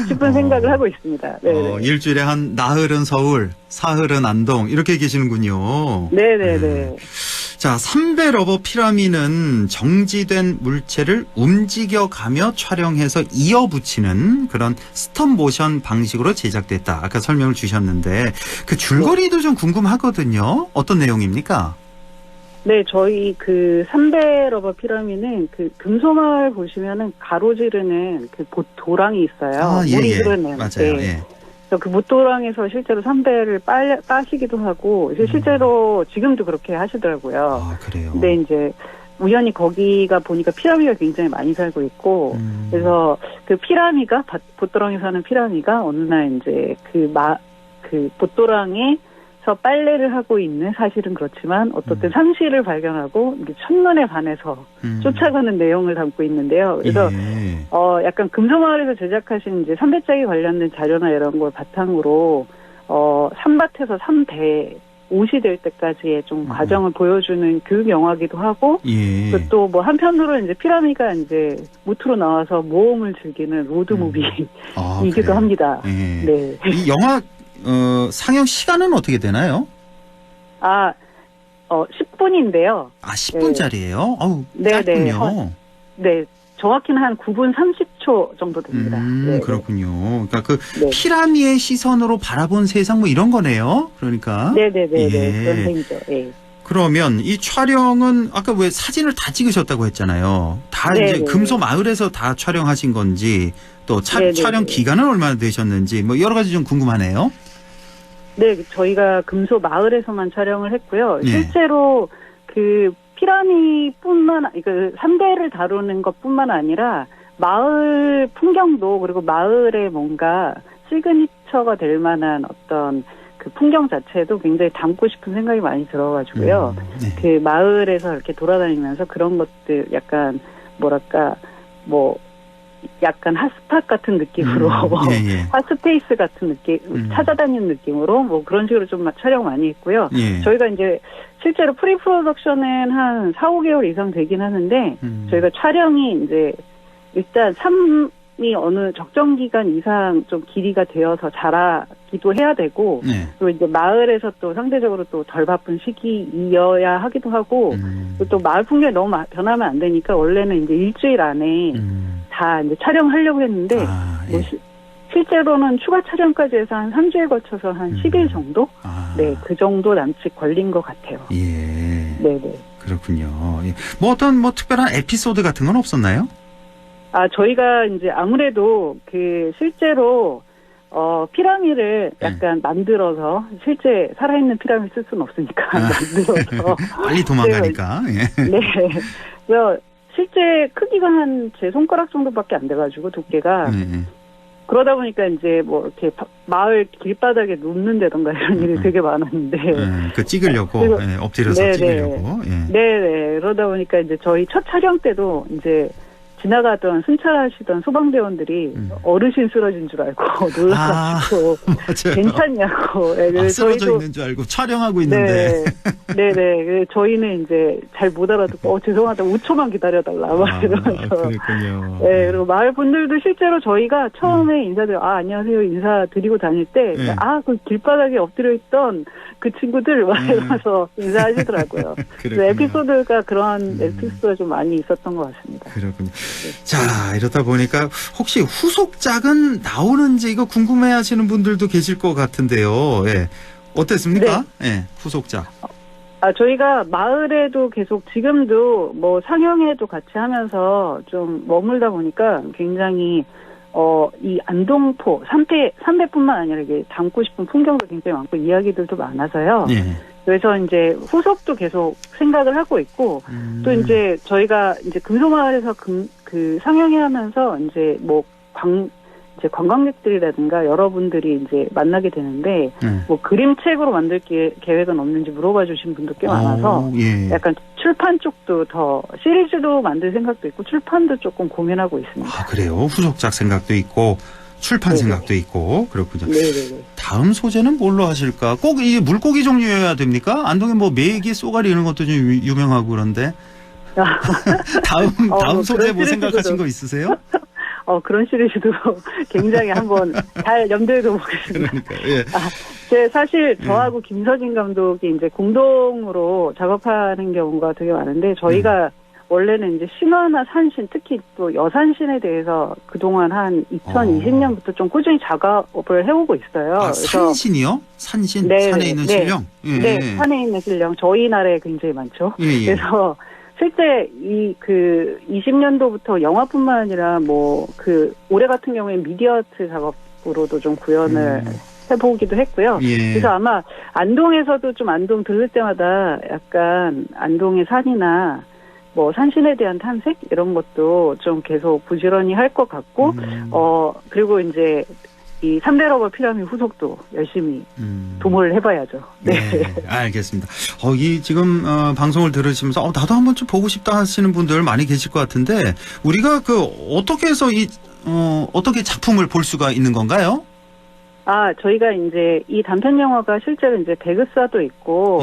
싶은 생각을 하고 있습니다. 일주일에 한 나흘은 서울, 사흘은 안동 이렇게 계시는군요. 네네네. 자, 삼배 러버 피라미는 정지된 물체를 움직여가며 촬영해서 이어붙이는 그런 스톱 모션 방식으로 제작됐다. 아까 설명을 주셨는데 그 줄거리도 좀 궁금하거든요. 어떤 내용입니까? 네, 저희 그 삼배 러버 피라미는 그 금소마을 보시면은 가로지르는 그 도랑이 있어요. 물이 흐르는. 맞아요. 네. 그 못도랑에서 실제로 삼배를 빠시기도 하고 실제로 지금도 그렇게 하시더라고요. 그래요? 근데 이제 우연히 거기가 보니까 피라미가 굉장히 많이 살고 있고 그래서 그 피라미가 못도랑에 사는 피라미가 어느 날 이제 그 못도랑에서 빨래를 하고 있는 사실은 그렇지만 어떻든 상시를 발견하고 이게 첫눈에 반해서 쫓아가는 내용을 담고 있는데요. 그래서 약간 금소마을에서 제작하신 이제 삼배짝에 관련된 자료나 이런 걸 바탕으로 삼밭에서 삼배 옷이 될 때까지의 좀 과정을 보여주는 교육 영화기도 하고 또 뭐 한편으로 이제 피라미가 이제 무트로 나와서 모험을 즐기는 로드 무비이기도 합니다. 네. 이 영화 상영 시간은 어떻게 되나요? 10분인데요. 10분짜리예요? 네. 짧군요. 네. 정확히는 한 9분 30초 정도 됩니다. 그렇군요. 그러니까 그 피라미의 시선으로 바라본 세상 뭐 이런 거네요. 그러니까. 네네네. 그런 셈이죠. 그러면 이 촬영은 아까 왜 사진을 다 찍으셨다고 했잖아요. 다 이제 금소마을에서 다 촬영하신 건지 또 촬영 기간은 얼마나 되셨는지 뭐 여러 가지 좀 궁금하네요. 네, 저희가 금소마을에서만 촬영을 했고요. 실제로 그 피라미뿐만 그 삼배를 다루는 것뿐만 아니라 마을 풍경도 그리고 마을에 뭔가 시그니처가 될 만한 어떤 그 풍경 자체도 굉장히 담고 싶은 생각이 많이 들어가지고요. 그 마을에서 이렇게 돌아다니면서 그런 것들 약간 뭐랄까 뭐 약간 핫스팟 같은 느낌으로 핫스페이스 같은 느낌 찾아다니는 느낌으로 뭐 그런 식으로 좀 촬영 많이 했고요. 저희가 이제 실제로 프리 프로덕션은 한 4-5개월 이상 되긴 하는데 저희가 촬영이 이제 일단 삶이 어느 적정 기간 이상 좀 길이가 되어서 자라기도 해야 되고 그리고 이제 마을에서 또 상대적으로 또 덜 바쁜 시기이어야 하기도 하고 그리고 또 마을 풍경이 너무 변하면 안 되니까 원래는 이제 일주일 안에 다 이제 촬영하려고 했는데 뭐 실제로는 추가 촬영까지 해서 한 3주에 거쳐서 한 10일 정도? 네, 그 정도 남짓 걸린 것 같아요. 네네. 그렇군요. 뭐 어떤 뭐 특별한 에피소드 같은 건 없었나요? 저희가 이제 아무래도 실제로 피라미를 약간 만들어서 실제 살아있는 피라미드 쓸 수는 없으니까 만들어서 빨리 도망가니까. 네. 그래서 실제 크기가 한 제 손가락 정도밖에 안 돼가지고 두께가. 그러다 보니까 이제 뭐 이렇게 마을 길바닥에 눕는다던가 이런 일이 되게 많았는데. 그 찍으려고, 엎드려서 찍으려고. 네네. 그러다 보니까 이제 저희 첫 촬영 때도 이제 지나가던 순찰하시던 소방대원들이 어르신 쓰러진 줄 알고 놀라가지고 괜찮냐고. 쓰러져 있는 줄 알고 촬영하고 있는데. 네네. 저희는 이제 잘 못 알아듣고 죄송하다 5초만 기다려달라 막 이러면서. 그랬군요. 네. 그리고 마을 분들도 실제로 저희가 처음에 인사드려 안녕하세요 인사드리고 다닐 때 그 길바닥에 엎드려 있던 그 친구들 막 이러면서 인사하시더라고요. 그래서 에피소드가 그런 에피소드가 좀 많이 있었던 것 같습니다. 그렇군요. 자, 이러다 보니까 혹시 후속작은 나오는지 이거 궁금해하시는 분들도 계실 것 같은데요. 어땠습니까? 후속작. 저희가 마을에도 계속 지금도 뭐 상영회도 같이 하면서 좀 머물다 보니까 굉장히 이 안동포 삼배뿐만 아니라 이게 담고 싶은 풍경도 굉장히 많고 이야기들도 많아서요. 그래서 이제 후속도 계속 생각을 하고 있고 또 이제 저희가 이제 금소마을에서 그 상영회 하면서 이제 뭐 이제 관광객들이라든가 여러분들이 이제 만나게 되는데 뭐 그림책으로 만들 계획은 없는지 물어봐 주신 분도 꽤 많아서 약간 출판 쪽도 더 시리즈도 만들 생각도 있고 출판도 조금 고민하고 있습니다. 그래요? 후속작 생각도 있고 출판 생각도 있고 그렇군요. 네네네. 다음 소재는 뭘로 하실까? 꼭 이 물고기 종류여야 됩니까? 안동에 뭐 메기, 쏘가리 이런 것도 좀 유명하고 그런데 다음 소재 뭐 생각하신 거 있으세요? 그런 시리즈도 굉장히 한번 잘 염두에 둬보겠습니다. 사실 저하고 김서진 감독이 이제 공동으로 작업하는 경우가 되게 많은데 저희가 원래는 이제 신화나 산신, 특히 또 여산신에 대해서 그동안 한 2020년부터 좀 꾸준히 작업을 해오고 있어요. 산신이요? 산신? 산에 있는 신령? 네, 산에 있는 신령. 저희 나라에 굉장히 많죠. 그래서 실제 20년도부터 영화뿐만 아니라 올해 같은 경우에 미디어아트 작업으로도 좀 구현을 해보기도 했고요. 그래서 아마 안동에서도 좀 안동 들을 때마다 약간 안동의 산이나 산신에 대한 탐색 이런 것도 좀 계속 부지런히 할 것 같고 그리고 이제 이 3대 러버 피라미드 후속도 열심히 도모를 해봐야죠. 네, 알겠습니다. 이 지금 방송을 들으시면서 나도 한번 좀 보고 싶다 하시는 분들 많이 계실 것 같은데 우리가 어떻게 해서 어떻게 작품을 볼 수가 있는 건가요? 저희가 이제 이 단편 영화가 실제로 이제 배급사도 있고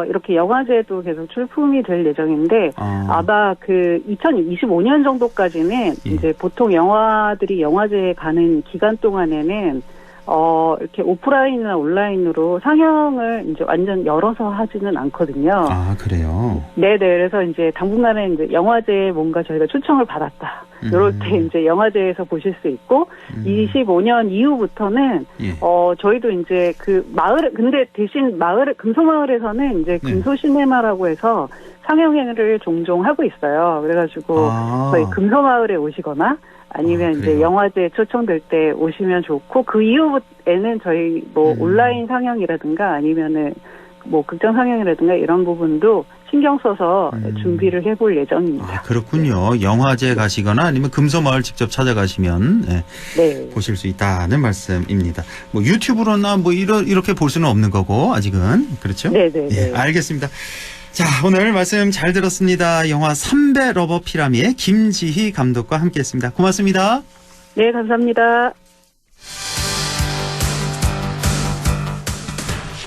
이렇게 영화제도 계속 출품이 될 예정인데 아마 2025년 정도까지는 이제 보통 영화들이 영화제에 가는 기간 동안에는 이렇게 오프라인이나 온라인으로 상영을 이제 완전 열어서 하지는 않거든요. 그래요? 네네. 그래서 이제 당분간은 이제 영화제에 뭔가 저희가 초청을 받았다. 이럴 때 이제 영화제에서 보실 수 있고 25년 이후부터는 저희도 이제 근데 대신 금소마을에서는 이제 금소시네마라고 해서 상영회를 종종 하고 있어요. 그래가지고 저희 금소마을에 오시거나 아니면 이제 영화제에 초청될 때 오시면 좋고 그 이후에는 저희 온라인 상영이라든가 아니면은 극장 상영이라든가 이런 부분도 신경 써서 준비를 해볼 예정입니다. 그렇군요. 영화제 가시거나 아니면 금소마을 직접 찾아가시면 보실 수 있다는 말씀입니다. 유튜브로나 이렇게 볼 수는 없는 거고 아직은 그렇죠? 네네. 알겠습니다. 자, 오늘 말씀 잘 들었습니다. 영화 3배 러버 피라미의 김지희 감독과 함께했습니다. 고맙습니다. 네, 감사합니다.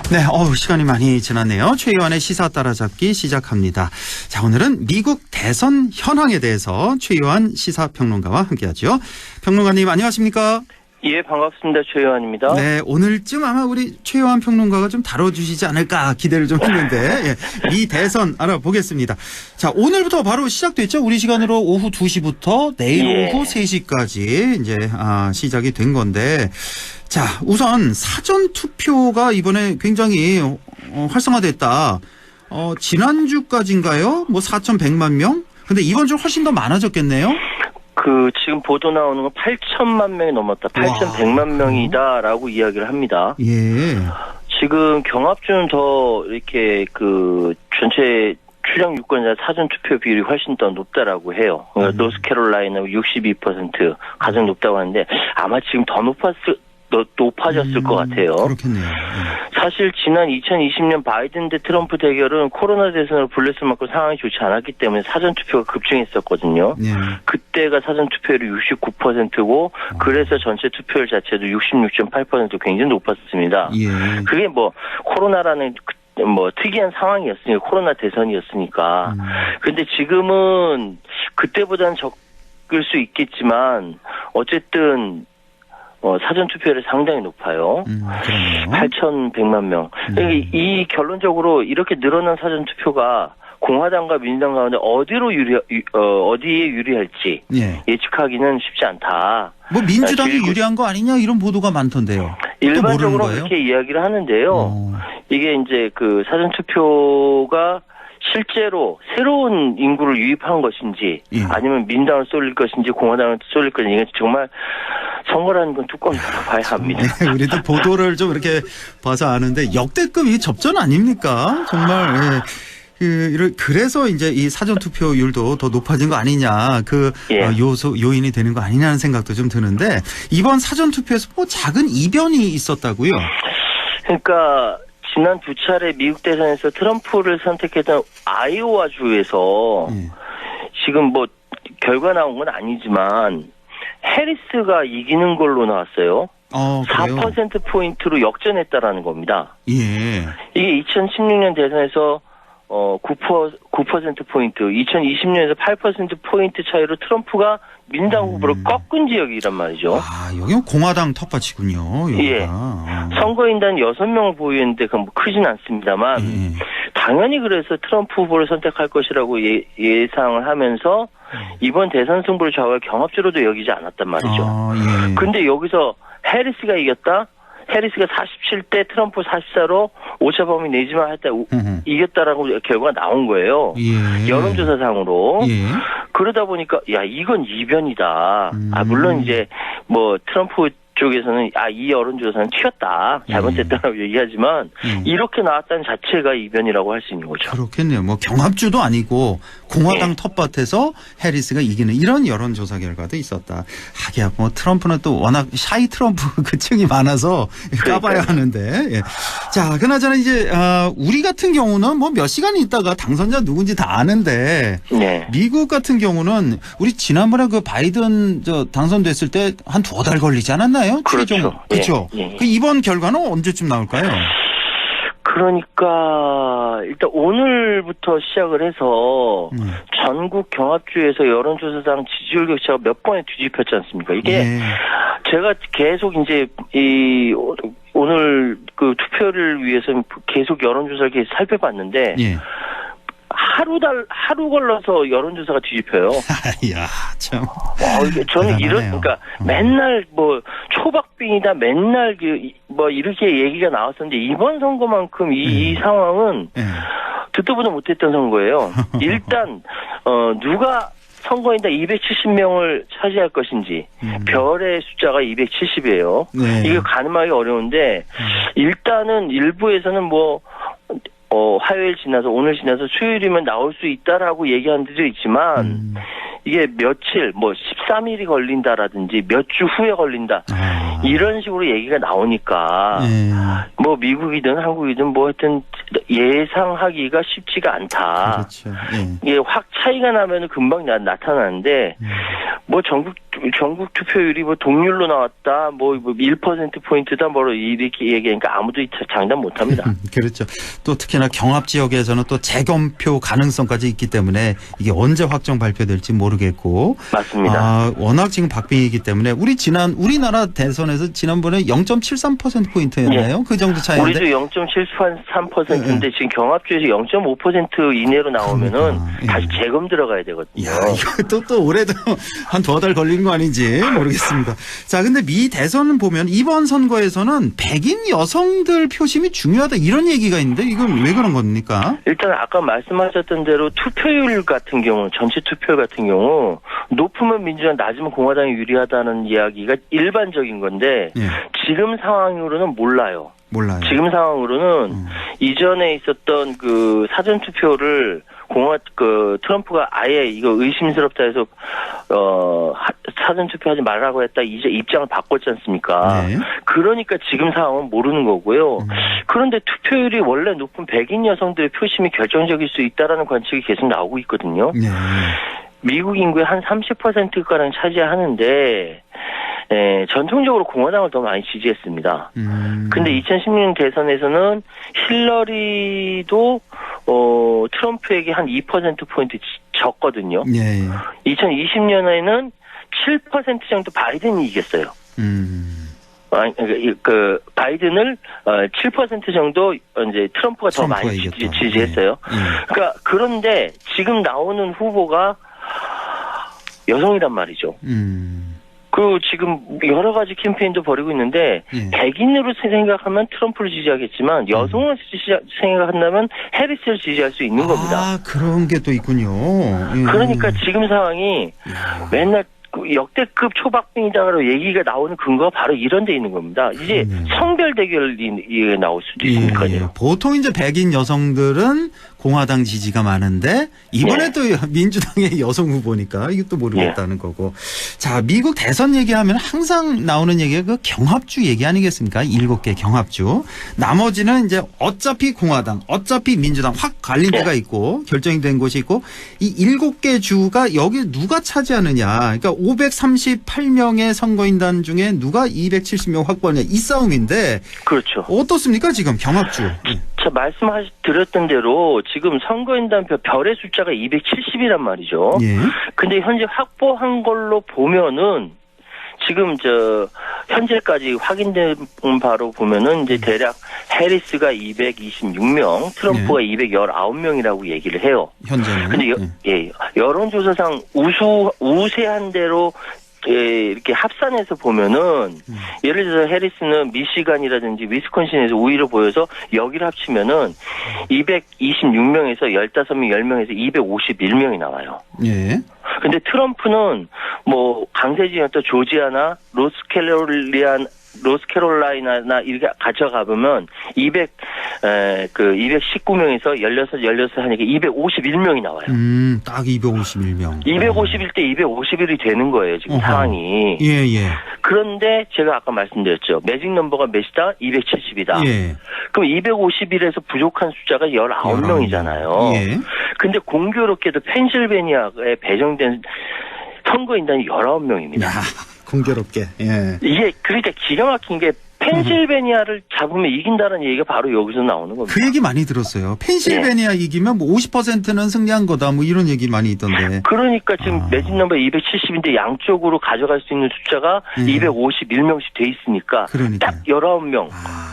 네, 시간이 많이 지났네요. 최희환의 시사 따라잡기 시작합니다. 자, 오늘은 미국 대선 현황에 대해서 최희환 시사평론가와 함께하죠. 평론가님 안녕하십니까? 예, 반갑습니다. 최희환입니다. 네, 오늘쯤 아마 우리 최희환 평론가가 좀 다뤄주시지 않을까 기대를 좀 했는데 이 대선 알아보겠습니다. 자, 오늘부터 바로 시작됐죠. 우리 시간으로 오후 2시부터 내일 오후 3시까지 이제 시작이 된 건데 자, 우선 사전 투표가 이번에 굉장히 활성화됐다. 지난주까지인가요? 4,100만 명? 근데 이번 주 훨씬 더 많아졌겠네요? 지금 보도 나오는 건 8천만 명이 넘었다. 8,100만 명이다라고 이야기를 합니다. 예. 지금 경합주는 더 이렇게 전체 출력 유권자 사전 투표 비율이 훨씬 더 높다라고 해요. 노스캐롤라이나 62% 가장 높다고 하는데 아마 지금 더 높아졌을 것 같아요. 그렇겠네요. 사실 지난 2020년 바이든 대 트럼프 대결은 코로나 대선으로 불렸을 만큼 상황이 좋지 않았기 때문에 사전투표가 급증했었거든요. 그때가 사전투표율이 69%고 그래서 전체 투표율 자체도 66.8% 굉장히 높았습니다. 그게 코로나라는 특이한 상황이었으니까, 코로나 대선이었으니까. 근데 지금은 그때보다는 적을 수 있겠지만 어쨌든 사전투표율이 상당히 높아요. 8,100만 명. 이 결론적으로 이렇게 늘어난 사전투표가 공화당과 민주당 가운데 어디에 유리할지 예측하기는 쉽지 않다. 민주당이 유리한 거 아니냐 이런 보도가 많던데요. 일반적으로 그렇게 이야기를 하는데요. 이게 이제 사전투표가 실제로 새로운 인구를 유입한 것인지 아니면 민주당을 쏠릴 것인지 공화당을 쏠릴 것인지 이건 정말 선거라는 건 뚜껑을 봐야 합니다. 네, 우리도 보도를 좀 이렇게 봐서 아는데 역대급 이 접전 아닙니까? 정말. 그래서 이제 이 사전 투표율도 더 높아진 거 아니냐, 요인이 되는 거 아니냐는 생각도 좀 드는데, 이번 사전 투표에서 작은 이변이 있었다고요? 그러니까 지난 두 차례 미국 대선에서 트럼프를 선택했던 아이오와 주에서 지금 결과 나온 건 아니지만 해리스가 이기는 걸로 나왔어요. 4%포인트로 역전했다라는 겁니다. 이게 2016년 대선에서 9%포인트, 2020년에서 8%포인트 차이로 트럼프가 민주당 후보를 꺾은 지역이란 말이죠. 여기는 공화당 텃밭이군요. 여기가. 선거인단 6명을 보유했는데 크진 않습니다만 당연히 그래서 트럼프 후보를 선택할 것이라고 예상을 하면서 이번 대선 승부를 좌우할 경합주로도 여기지 않았단 말이죠. 근데 여기서 해리스가 이겼다? 해리스가 47대 트럼프 44로 오차 범위 내지만 할 때 이겼다라고 결과가 나온 거예요. 여론조사상으로. 그러다 보니까 이건 이변이다. 물론 이제 트럼프 쪽에서는 이 여론조사는 튀었다, 잘못됐다라고 얘기하지만 이렇게 나왔다는 자체가 이변이라고 할 수 있는 거죠. 그렇겠네요. 경합주도 아니고 공화당 탓밭에서 해리스가 이기는 이런 여론조사 결과도 있었다. 하기야 트럼프는 또 워낙 샤이 트럼프 그 층이 많아서 까봐야 하는데. 자, 그나저나 이제 우리 같은 경우는 몇 시간 있다가 당선자 누군지 다 아는데 미국 같은 경우는 우리 지난번에 바이든 당선됐을 때 한 2달 걸리지 않았나요? 그렇죠. 이번 결과는 언제쯤 나올까요? 그러니까 일단 오늘부터 시작을 해서 전국 경합주에서 여론조사상 지지율 격차가 몇 번에 뒤집혔지 않습니까? 이게 제가 계속 이제 오늘 투표를 위해서 계속 여론조사를 계속 살펴봤는데 하루 걸러서 여론조사가 뒤집혀요. 참. 저는 그러니까 맨날 초박빙이다, 맨날 이렇게 얘기가 나왔었는데 이번 선거만큼 이 상황은 듣도 보도 못했던 선거예요. 일단 누가 선거인단 270명을 차지할 것인지 별의 숫자가 270이에요. 이게 가늠하기 어려운데 일단은 일부에서는 화요일 지나서 오늘 지나서 수요일이면 나올 수 있다라고 얘기하는 데도 있지만 이게 며칠 13일이 걸린다라든지 몇 주 후에 걸린다 이런 식으로 얘기가 나오니까 미국이든 한국이든 하여튼 예상하기가 쉽지가 않다. 그렇죠. 이게 확 차이가 나면은 금방 나타나는데 전국 투표율이 동률로 나왔다 1% 포인트다 이렇게 얘기하니까 아무도 장담 못 합니다. 그렇죠. 또 특히나 경합 지역에서는 또 재검표 가능성까지 있기 때문에 이게 언제 확정 발표될지 모르겠고. 맞습니다. 워낙 지금 박빙이기 때문에 우리나라 대선에서 지난번에 0.73% 포인트였나요? 그 정도 차이인데. 우리도 0.73%인데 지금 경합주에서 0.5% 이내로 나오면은 다시 재검 들어가야 되거든요. 이거 또 올해도 한 2달 걸린 거 거 아닌지 모르겠습니다. 자, 근데 미 대선을 보면 이번 선거에서는 백인 여성들 표심이 중요하다 이런 얘기가 있는데 이건 왜 그런 겁니까? 일단 아까 말씀하셨던 대로 투표율 같은 경우, 전체 투표율 같은 경우 높으면 민주당, 낮으면 공화당이 유리하다는 이야기가 일반적인 건데 지금 상황으로는 몰라요. 지금 상황으로는 이전에 있었던 그 사전 투표를 트럼프가 아예 이거 의심스럽다 해서 사전 투표하지 말라고 했다 이제 입장을 바꿨지 않습니까? 그러니까 지금 상황은 모르는 거고요. 그런데 투표율이 원래 높은 백인 여성들의 표심이 결정적일 수 있다라는 관측이 계속 나오고 있거든요. 미국 인구의 한 30%가량 차지하는데 전통적으로 공화당을 더 많이 지지했습니다. 근데 2016년 대선에서는 힐러리도 트럼프에게 한 2%포인트 졌거든요. 2020년에는 7% 정도 바이든이 이겼어요. 바이든을 7% 정도 이제 트럼프가 더 많이 지지했어요. 그러니까 그런데 지금 나오는 후보가 여성이란 말이죠. 그 지금 여러 가지 캠페인도 벌이고 있는데 백인으로 생각하면 트럼프를 지지하겠지만 여성으로 생각한다면 해리스를 지지할 수 있는 겁니다. 아, 그런 게 또 있군요. 그러니까 지금 상황이 맨날 역대급 초박빙이다로 얘기가 나오는 근거가 바로 이런 데 있는 겁니다. 이제 성별 대결이 나올 수도 있으니까요. 보통 이제 백인 여성들은 공화당 지지가 많은데 이번에 또 민주당의 여성 후보니까 이것도 모르겠다는 거고. 자, 미국 대선 얘기하면 항상 나오는 얘기가 그 경합주 얘기 아니겠습니까? 7개 경합주. 나머지는 이제 어차피 공화당, 어차피 민주당 확 갈린 데가 있고 결정이 된 곳이 있고 이 7개 주가 여기 누가 차지하느냐. 그러니까 538명의 선거인단 중에 누가 270명 확보하냐 이 싸움인데. 그렇죠. 어떻습니까 지금 경합주? 자, 드렸던 대로 지금 선거인단 별의 숫자가 270이란 말이죠. 근데 현재 확보한 걸로 보면은 지금 현재까지 확인된 바로 보면은 이제 대략 해리스가 226명, 트럼프가 219명이라고 얘기를 해요. 현재는. 근데 여론조사상 우세한 대로 이렇게 합산해서 보면은 예를 들어서 해리스는 미시간이라든지 위스콘신에서 우위를 보여서 여기를 합치면은 226명에서 15명, 10명에서 251명이 나와요. 근데 트럼프는 뭐 강세지였던 조지아나 로스캐롤라이나나 이렇게 가져가보면 219명에서 16 하니까 251명이 나와요. 딱 251명. 251대 251이 되는 거예요, 지금 상황이. 그런데 제가 아까 말씀드렸죠. 매직 넘버가 몇이다? 270이다. 그럼 251에서 부족한 숫자가 19명이잖아요. 근데 공교롭게도 펜실베니아에 배정된 선거인단이 19명입니다. 공교롭게. 이게 그러니까 기가 막힌 게 펜실베니아를 잡으면 이긴다는 얘기가 바로 여기서 나오는 겁니다. 그 얘기 많이 들었어요. 펜실베니아 이기면 뭐 50%는 승리한 거다 뭐 이런 얘기 많이 있던데. 그러니까 지금 매직 넘버 270인데 양쪽으로 가져갈 수 있는 숫자가 251명씩 돼 있으니까 딱 19명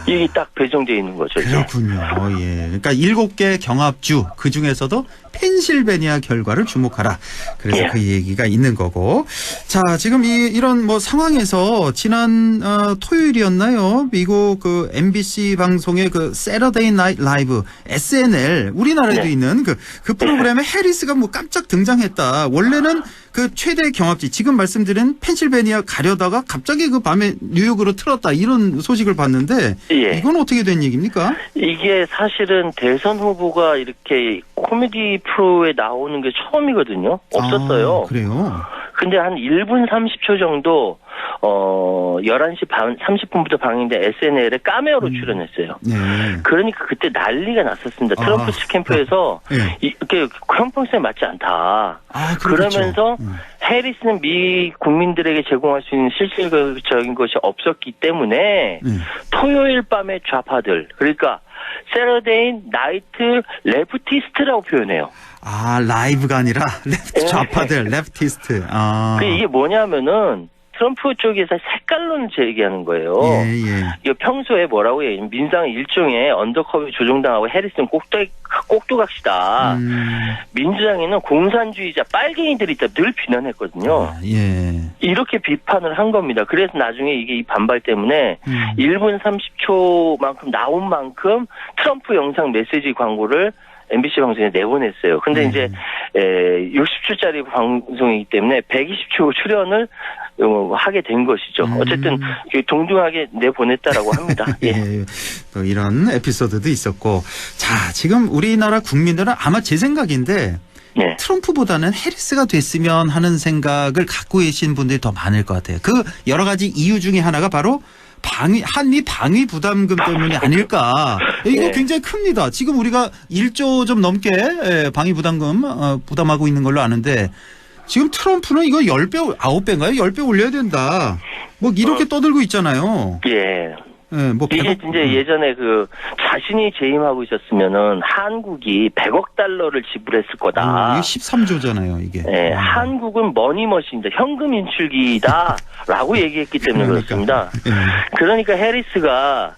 이게 딱 배정돼 있는 거죠. 그렇군요. 그러니까 7개 경합주 그중에서도 펜실베니아 결과를 주목하라. 그래서 그 얘기가 있는 거고. 자, 지금 이런 뭐 상황에서 지난 토요일이었나요? 미국 그 MBC 방송의 그 세러데이 나이트 라이브 SNL 우리나라에도 있는 그 프로그램에 해리스가 뭐 깜짝 등장했다. 원래는 그 최대 경합지 지금 말씀드린 펜실베니아 가려다가 갑자기 그 밤에 뉴욕으로 틀었다 이런 소식을 봤는데 이건 어떻게 된 얘기입니까? 이게 사실은 대선 후보가 이렇게 코미디 프로에 나오는 게 처음이거든요. 없었어요. 그래요? 근데 한 1분 30초 정도 11시 30분부터 방영된 SNL에 카메오로 출연했어요. 그러니까 그때 난리가 났었습니다. 트럼프 측 캠프에서 이렇게 형평성에 맞지 않다. 그러면서 해리스는 미 국민들에게 제공할 수 있는 실질적인 것이 없었기 때문에 토요일 밤의 좌파들 그러니까 세러데이 나이트 레프티스트라고 표현해요. 라이브가 아니라 좌파들 레프티스트. 이게 뭐냐면은 트럼프 쪽에서 색깔론을 제기하는 거예요. 이거 평소에 뭐라고 해요? 민주당 일종의 언더커버 조종당하고 해리스는 꼭두각시다. 민주당에는 공산주의자 빨갱이들이 있다 늘 비난했거든요. 이렇게 비판을 한 겁니다. 그래서 나중에 이게 이 반발 때문에 1분 30초만큼 나온 만큼 트럼프 영상 메시지 광고를 MBC 방송에 내보냈어요. 근데 이제 60초짜리 방송이기 때문에 120초 출연을 하게 된 것이죠. 어쨌든 동등하게 내보냈다라고 합니다. 또 이런 에피소드도 있었고, 자, 지금 우리나라 국민들은 아마 제 생각인데 트럼프보다는 해리스가 됐으면 하는 생각을 갖고 계신 분들이 더 많을 것 같아요. 그 여러 가지 이유 중에 하나가 바로 한미 방위 부담금 때문이 아닐까. 이거 굉장히 큽니다. 지금 우리가 1조 좀 넘게 방위 부담금 부담하고 있는 걸로 아는데, 지금 트럼프는 이거 10배, 9배인가요? 10배 올려야 된다. 뭐 이렇게 떠들고 있잖아요. 뭐 이게 이제 예전에 그 자신이 재임하고 있었으면은 한국이 100억 달러를 지불했을 거다. 이게 13조잖아요, 이게. 한국은 머니머신이다, 현금 인출기다라고 얘기했기 때문에 그렇습니다. 그러니까 해리스가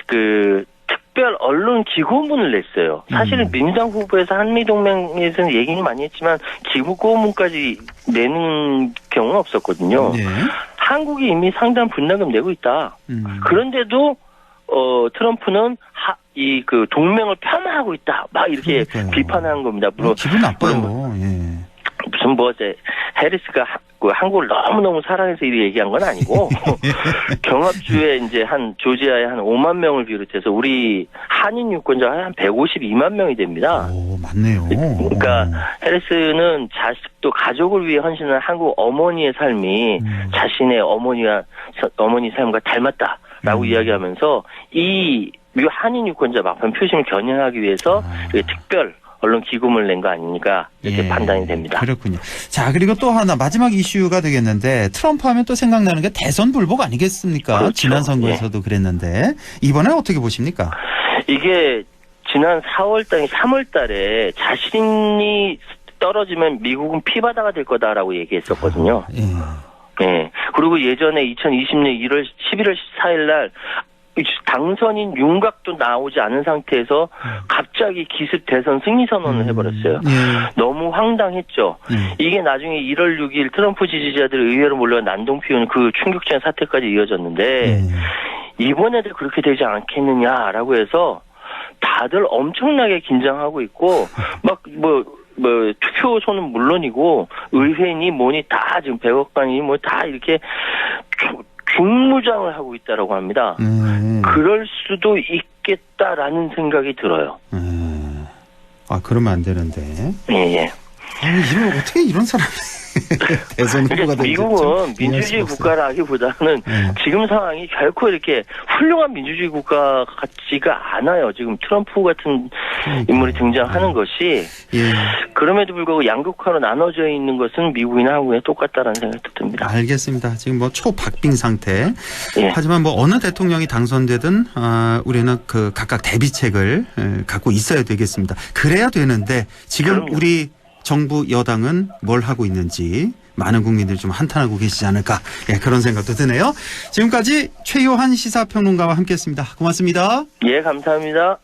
그 특별 언론 기고문을 냈어요. 사실은 민주당 후보에서 한미동맹에서는 얘기는 많이 했지만 기고문까지 내는 경우는 없었거든요. 한국이 이미 상당 분담금 내고 있다. 그런데도 트럼프는 그 동맹을 폄하하고 있다. 막 이렇게 비판하는 겁니다. 기분 나빠요. 무슨 해리스가 한국을 너무너무 사랑해서 이렇게 얘기한 건 아니고 경합주에 이제 조지아에 한 5만 명을 비롯해서 우리 한인 유권자가 한 152만 명이 됩니다. 오, 맞네요. 그러니까 해리스는 자식도 가족을 위해 헌신한 한국 어머니의 삶이 자신의 어머니 삶과 닮았다라고 이야기하면서 이 한인 유권자 막판 표심을 겨냥하기 위해서 특별 언론 기금을 낸 거 아닙니까? 이렇게 판단이 됩니다. 그렇군요. 자, 그리고 또 하나 마지막 이슈가 되겠는데, 트럼프 하면 또 생각나는 게 대선 불복 아니겠습니까? 그렇죠. 지난 선거에서도 그랬는데 이번에 어떻게 보십니까? 이게 지난 3월 달에 자신이 떨어지면 미국은 피바다가 될 거다라고 얘기했었거든요. 그리고 예전에 2020년 11월 14일 날 당선인 윤곽도 나오지 않은 상태에서 갑자기 기습 대선 승리 선언을 해버렸어요. 너무 황당했죠. 이게 나중에 1월 6일 트럼프 지지자들 의회로 몰려간 난동 피우는 그 충격적인 사태까지 이어졌는데 이번에도 그렇게 되지 않겠느냐라고 해서 다들 엄청나게 긴장하고 있고 막 투표소는 물론이고 의회니 뭐니 다 지금 100억간이 뭐 다 이렇게 중무장을 하고 있다라고 합니다. 그럴 수도 있겠다라는 생각이 들어요. 그러면 안 되는데. 어떻게 이런 사람이 대선 후보가 되는지. 미국은 민주주의 국가라기보다는 지금 상황이 결코 이렇게 훌륭한 민주주의 국가 같지가 않아요. 지금 트럼프 같은 인물이 등장하는 것이. 그럼에도 불구하고 양극화로 나눠져 있는 것은 미국이나 한국에 똑같다라는 생각도 듭니다. 알겠습니다. 지금 초박빙 상태. 하지만 어느 대통령이 당선되든 우리는 그 각각 대비책을 갖고 있어야 되겠습니다. 그래야 되는데 지금 우리 정부 여당은 뭘 하고 있는지 많은 국민들이 좀 한탄하고 계시지 않을까, 그런 생각도 드네요. 지금까지 최요한 시사평론가와 함께했습니다. 고맙습니다. 감사합니다.